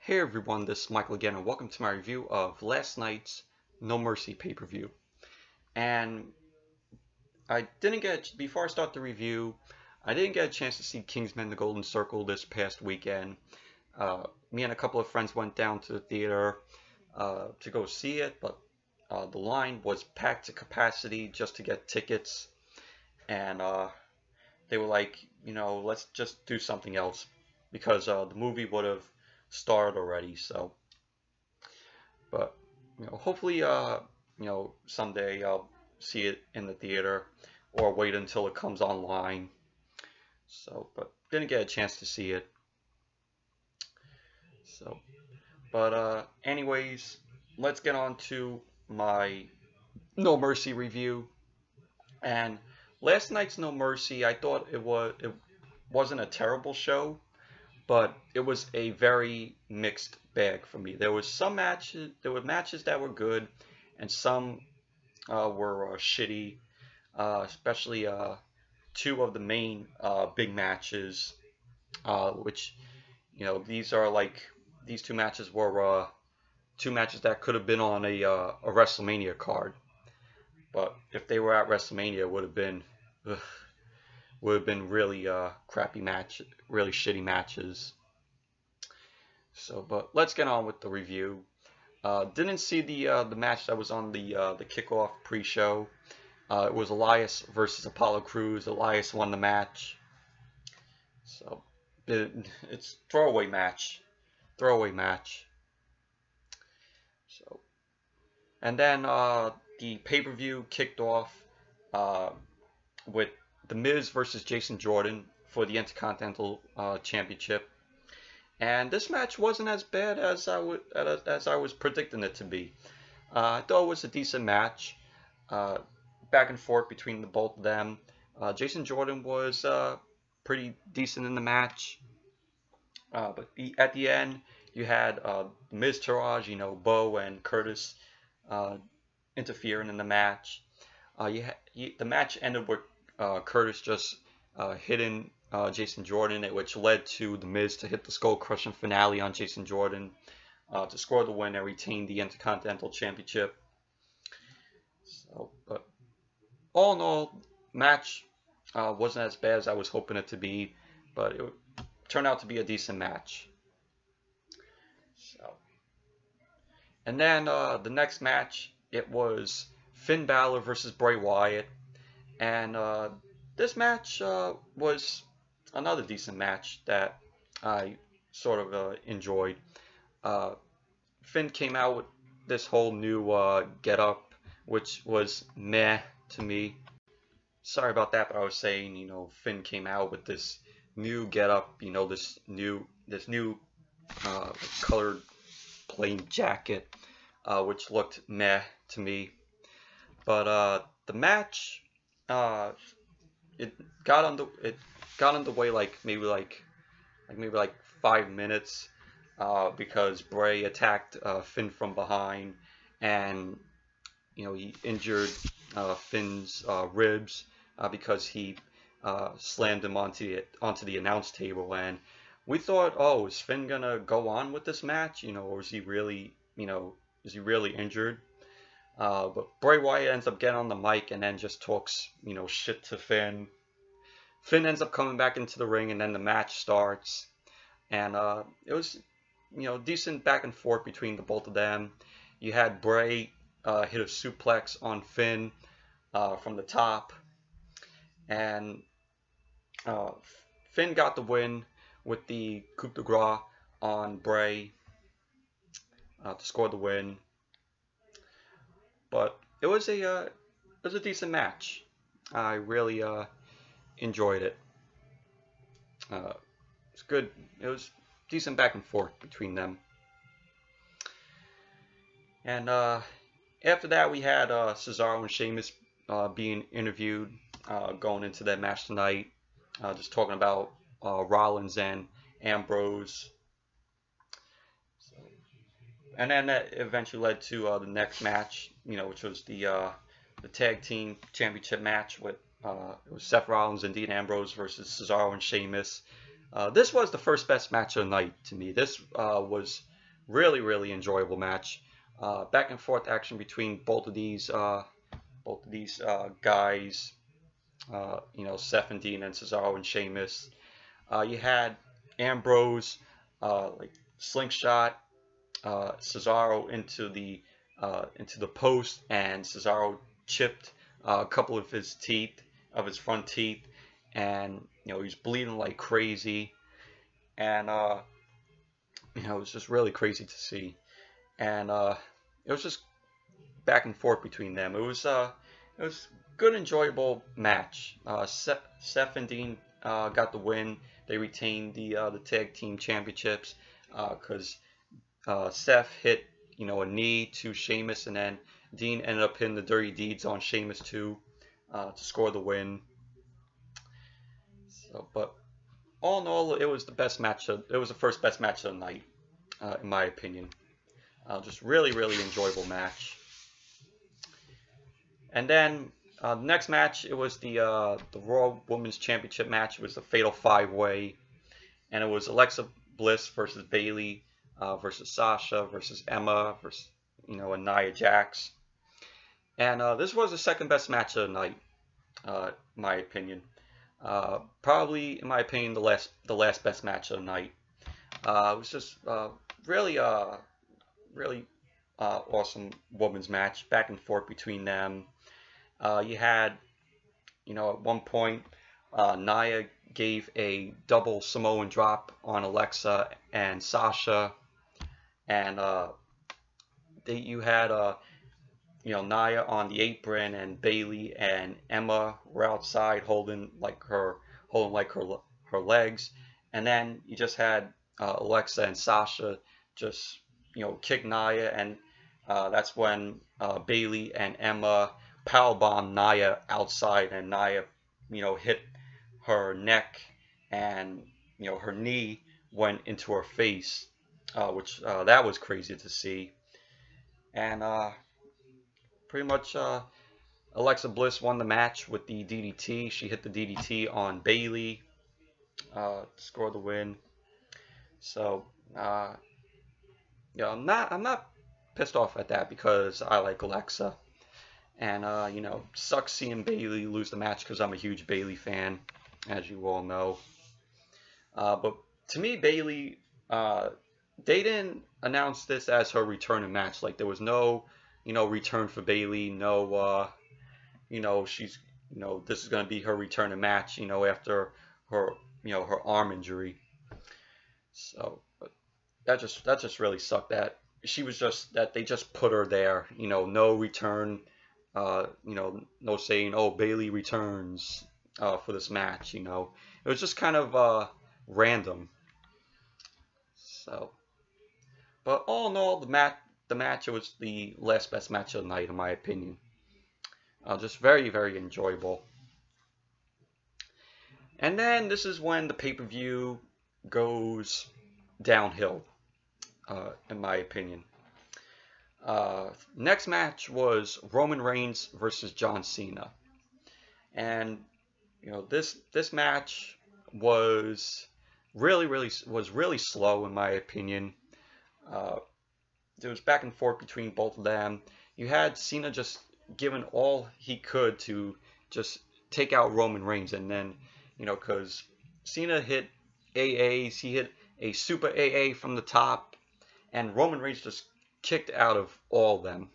Hey everyone, this is Michael again, and welcome to my review of last night's No Mercy pay-per-view. And before I start the review, I didn't get a chance to see Kingsman: The Golden Circle this past weekend. Me and a couple of friends went down to the theater to go see it, but the line was packed to capacity just to get tickets. And they were like, let's just do something else, because the movie would have started already. So, but hopefully someday I'll see it in the theater or wait until it comes online. So, but didn't get a chance to see it. So, but anyways, let's get on to my No Mercy review. And last night's No Mercy, I thought it wasn't a terrible show, but it was a very mixed bag for me. There were matches that were good, and some were shitty. Especially two of the main big matches, which these two matches were two matches that could have been on a WrestleMania card. But if they were at WrestleMania, it would have been really crappy match, really shitty matches. So, but let's get on with the review. Didn't see the match that was on the Kickoff pre-show. It was Elias versus Apollo Crews. Elias won the match. So it's throwaway match. So, and then the pay-per-view kicked off with The Miz versus Jason Jordan for the Intercontinental Championship, and this match wasn't as bad as I was predicting it to be. I thought it was a decent match, back and forth between the both of them. Jason Jordan was pretty decent in the match, but at the end you had Miz Taraj, Bo and Curtis interfering in the match. The match ended with Curtis just hitting Jason Jordan, which led to The Miz to hit the skull-crushing finale on Jason Jordan to score the win and retain the Intercontinental Championship. So, but all in all, match wasn't as bad as I was hoping it to be, but it turned out to be a decent match. So, and then the next match, it was Finn Balor versus Bray Wyatt, and this match was another decent match that I sort of enjoyed. Finn came out with this whole new get-up, which was meh to me. Sorry about that, but I was saying, Finn came out with this new get-up, this new colored plain jacket, which looked meh to me. But the match, it got underway maybe 5 minutes, because Bray attacked Finn from behind, and he injured Finn's ribs because he slammed him onto the announce table. And we thought, oh, is Finn gonna go on with this match, or is he really injured? But Bray Wyatt ends up getting on the mic and then just talks, shit to Finn. Finn ends up coming back into the ring, and then the match starts. And it was, decent back and forth between the both of them. You had Bray hit a suplex on Finn from the top. And Finn got the win with the coup de grace on Bray to score the win. But it was a decent match. I really enjoyed it. It's good. It was decent back and forth between them. And after that, we had Cesaro and Sheamus being interviewed going into that match tonight, just talking about Rollins and Ambrose. And then that eventually led to the next match, which was the tag team championship match with it was Seth Rollins and Dean Ambrose versus Cesaro and Sheamus. This was the first best match of the night to me. This was Really enjoyable match. Back and forth action between both of these guys. Seth and Dean and Cesaro and Sheamus. You had Ambrose like slingshot Cesaro into the post, and Cesaro chipped a couple of his front teeth, and he's bleeding like crazy, and it was just really crazy to see, and it was just back and forth between them. It was good, enjoyable match. Seth and Dean got the win. They retained the tag team championships because Seth hit a knee to Sheamus, and then Dean ended up hitting the Dirty Deeds on Sheamus too to score the win. So, but all in all, it was the best match. It was the first best match of the night, in my opinion. Just really enjoyable match. And then the next match, it was the Raw Women's Championship match. It was the Fatal 5-Way, and it was Alexa Bliss versus Bayley versus Sasha versus Emma versus and Nia Jax. And this was the second best match of the night, in my opinion. Probably, in my opinion, the last best match of the night. It was just really awesome women's match, back and forth between them. You had, at one point, Nia gave a double Samoan drop on Alexa and Sasha, and you had Nia on the apron, and Bayley and Emma were outside holding her legs, and then you just had Alexa and Sasha just kick Nia, and that's when Bayley and Emma powerbombed Nia outside, and Nia hit her neck, and her knee went into her face, which that was crazy to see. And pretty much Alexa Bliss won the match with the DDT. She hit the DDT on Bayley to score the win. So I'm not pissed off at that, because I like Alexa, and sucks seeing Bayley lose the match because I'm a huge Bayley fan, as you all know. But to me, Bayley, they didn't announce this as her returning match. Like, there was no return for Bayley. No, she's this is gonna be her returning match. After her her arm injury. So that just really sucked. That they just put her there. No return. No saying, oh, Bayley returns for this match. It was just kind of random. So, but all in all, the match, it was the last best match of the night, in my opinion. Just very enjoyable. And then this is when the pay-per-view goes downhill, in my opinion. Next match was Roman Reigns versus John Cena, and this match was really slow, in my opinion. It was back and forth between both of them. You had Cena just giving all he could to just take out Roman Reigns, and then because Cena hit AAs, he hit a super AA from the top, and Roman Reigns just kicked out of all of them.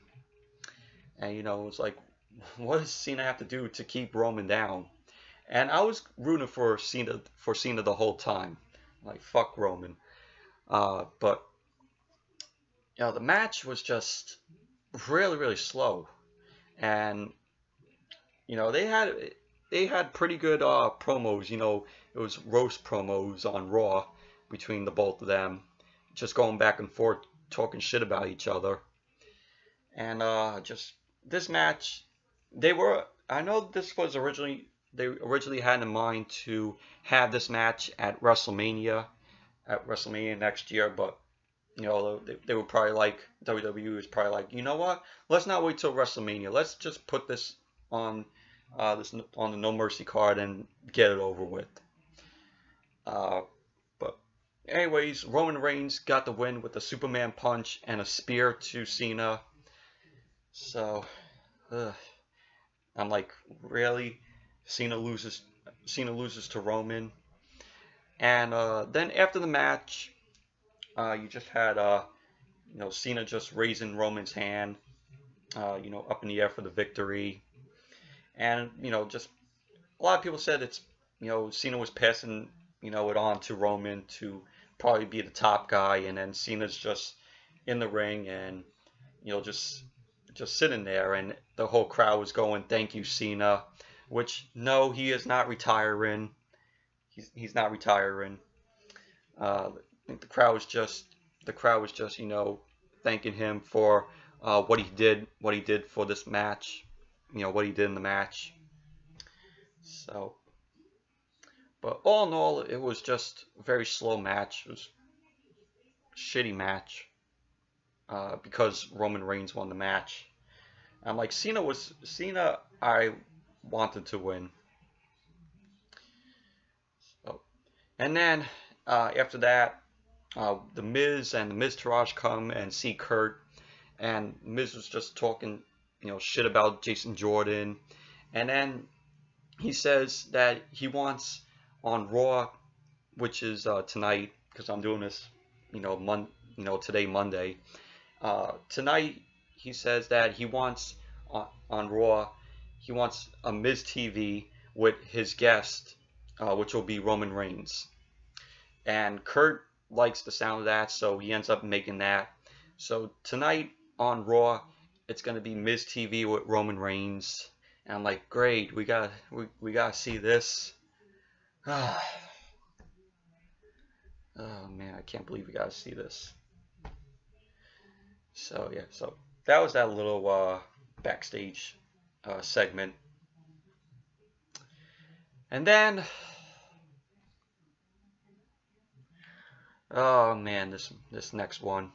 And it was like, what does Cena have to do to keep Roman down? And I was rooting for Cena the whole time. Like, fuck Roman. But the match was just really slow, and they had pretty good promos. It was roast promos on Raw between the both of them, just going back and forth, talking shit about each other. And just this match, I know this was they originally had in mind to have this match at WrestleMania next year, but they were probably like, WWE was probably like, you know what, let's not wait till WrestleMania, let's just put this on the No Mercy card and get it over with. But Anyways, Roman Reigns got the win with a Superman punch and a spear to Cena. So, I'm like, really? Cena loses to Roman. And then after the match, you just had Cena just raising Roman's hand, up in the air for the victory. And just a lot of people said it's Cena was passing it on to Roman to probably be the top guy, and then Cena's just in the ring and just sitting there, and the whole crowd was going, "Thank you, Cena," which no, he is not retiring. He's not retiring. I think the crowd was just thanking him for what he did for this match, what he did in the match. So, but all in all, it was just a very slow match. It was a shitty match because Roman Reigns won the match. I'm like, Cena, I wanted to win. So, and then after that, the Miz and the Miz Taraj come and see Kurt, and Miz was just talking, shit about Jason Jordan, and then he says that he wants on Raw, which is tonight, because I'm doing this, today Monday. Tonight he says that he wants on Raw, he wants a Miz TV with his guest, which will be Roman Reigns. And Kurt likes the sound of that, so he ends up making that. So tonight on Raw, it's gonna be Miz TV with Roman Reigns. And I'm like, great, we gotta see this. Oh man, I can't believe we gotta see this. So yeah, so that was that little backstage segment. And then, oh man, this next one.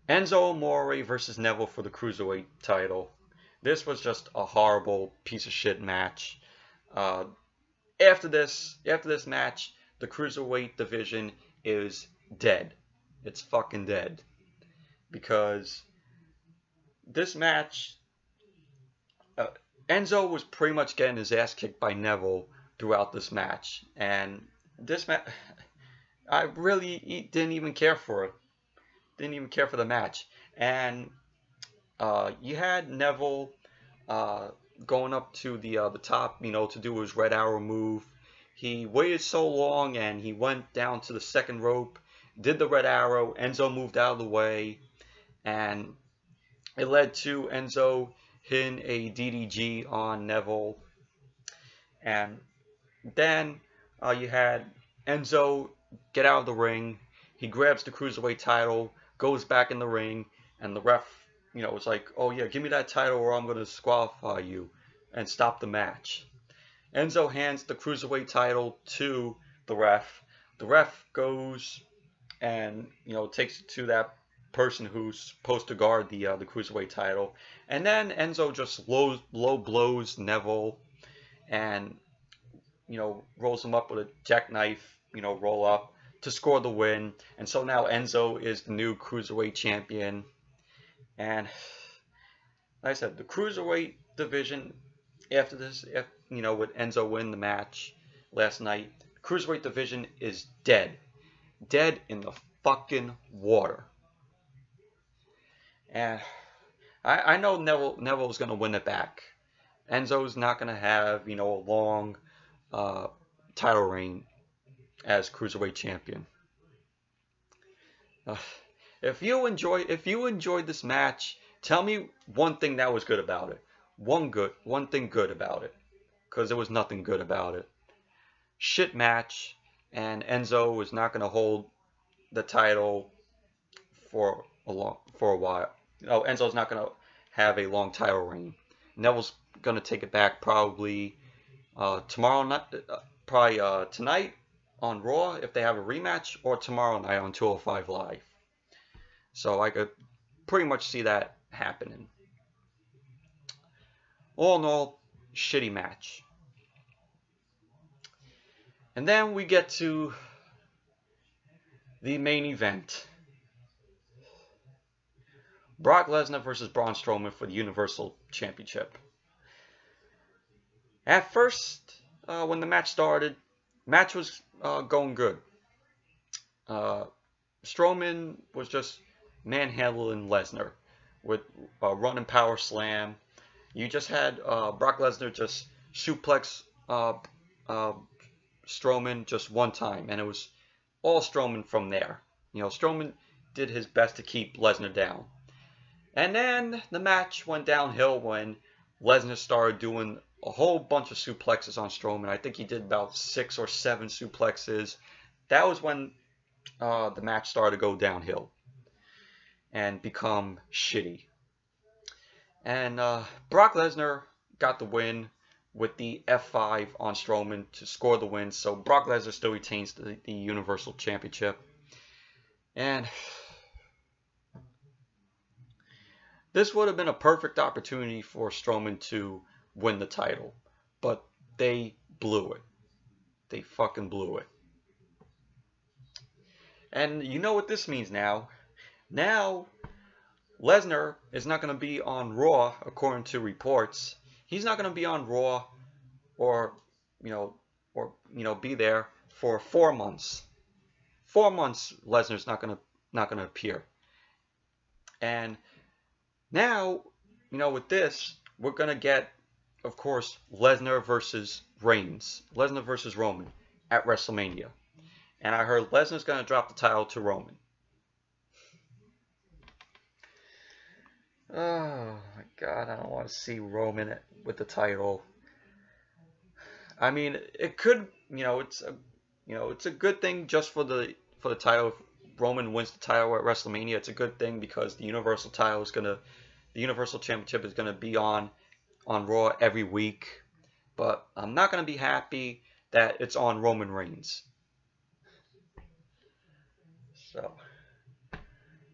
Enzo Amore versus Neville for the Cruiserweight title. This was just a horrible piece of shit match. After this match, the Cruiserweight division is dead. It's fucking dead. Because this match, Enzo was pretty much getting his ass kicked by Neville throughout this match. And this match, I really didn't even care for it. Didn't even care for the match. And you had Neville going up to the top, to do his Red Arrow move. He waited so long, and he went down to the second rope, did the Red Arrow. Enzo moved out of the way, and it led to Enzo hitting a DDG on Neville. And then you had Enzo get out of the ring. He grabs the Cruiserweight title, goes back in the ring, and the ref, was like, "Oh yeah, give me that title or I'm going to disqualify you," and stop the match. Enzo hands the Cruiserweight title to the ref. The ref goes and takes it to that person who's supposed to guard the Cruiserweight title, and then Enzo just low blows Neville, and rolls him up with a jackknife, roll up to score the win. And so now Enzo is the new Cruiserweight champion. And like I said, the Cruiserweight division after this, with Enzo winning the match last night, the Cruiserweight division is dead. Dead in the fucking water. And I know Neville's going to win it back. Enzo's not going to have, a long title reign as Cruiserweight champion. If you enjoyed this match, tell me one thing that was good about it. One thing good about it. Because there was nothing good about it. Shit match, and Enzo is not going to hold the title for a while. Enzo's not going to have a long title reign. Neville's going to take it back probably tomorrow night, tonight on Raw if they have a rematch, or tomorrow night on 205 Live. So I could pretty much see that happening. All in all, shitty match. And then we get to the main event. Brock Lesnar versus Braun Strowman for the Universal Championship. At first, when the match started, match was going good. Strowman was just manhandling Lesnar with a running power slam. You just had Brock Lesnar just suplex Strowman just one time, and it was all Strowman from there. You know, Strowman did his best to keep Lesnar down. And then the match went downhill when Lesnar started doing a whole bunch of suplexes on Strowman. I think he did about 6 or 7 suplexes. That was when the match started to go downhill and become shitty. And Brock Lesnar got the win with the F5 on Strowman to score the win. So Brock Lesnar still retains the Universal Championship. And this would have been a perfect opportunity for Strowman to win the title. But they blew it. They fucking blew it. And you know what this means now. Now, Lesnar is not going to be on Raw, according to reports. He's not going to be on Raw or be there for 4 months. 4 months Lesnar's not going to appear. And now, with this, we're going to get, of course, Lesnar versus Reigns. Lesnar versus Roman at WrestleMania. And I heard Lesnar's going to drop the title to Roman. Oh my God, I don't want to see Roman with the title. I mean, it could, it's a good thing just for the title. If Roman wins the title at WrestleMania, it's a good thing because the Universal Championship is gonna be on Raw every week. But I'm not gonna be happy that it's on Roman Reigns. So,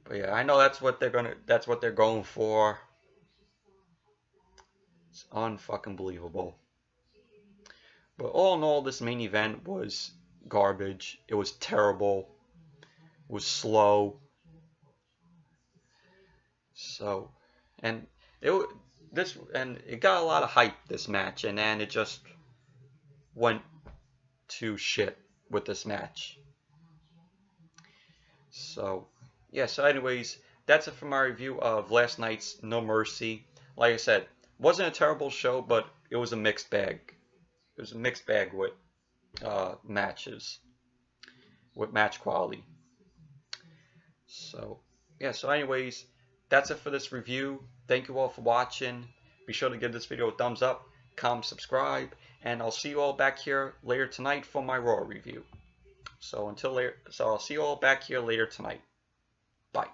but yeah, I know that's what they're going for. It's unfucking believable. But all in all, this main event was garbage. It was terrible. It was slow. So, and it got a lot of hype, this match, and then it just went to shit with this match. So, yeah, so anyways, that's it for my review of last night's No Mercy. Like I said, wasn't a terrible show, but it was a mixed bag. It was a mixed bag with matches, with match quality. So, yeah, so anyways, that's it for this review. Thank you all for watching. Be sure to give this video a thumbs up, comment, subscribe, and I'll see you all back here later tonight for my Raw review. So I'll see you all back here later tonight. Bye.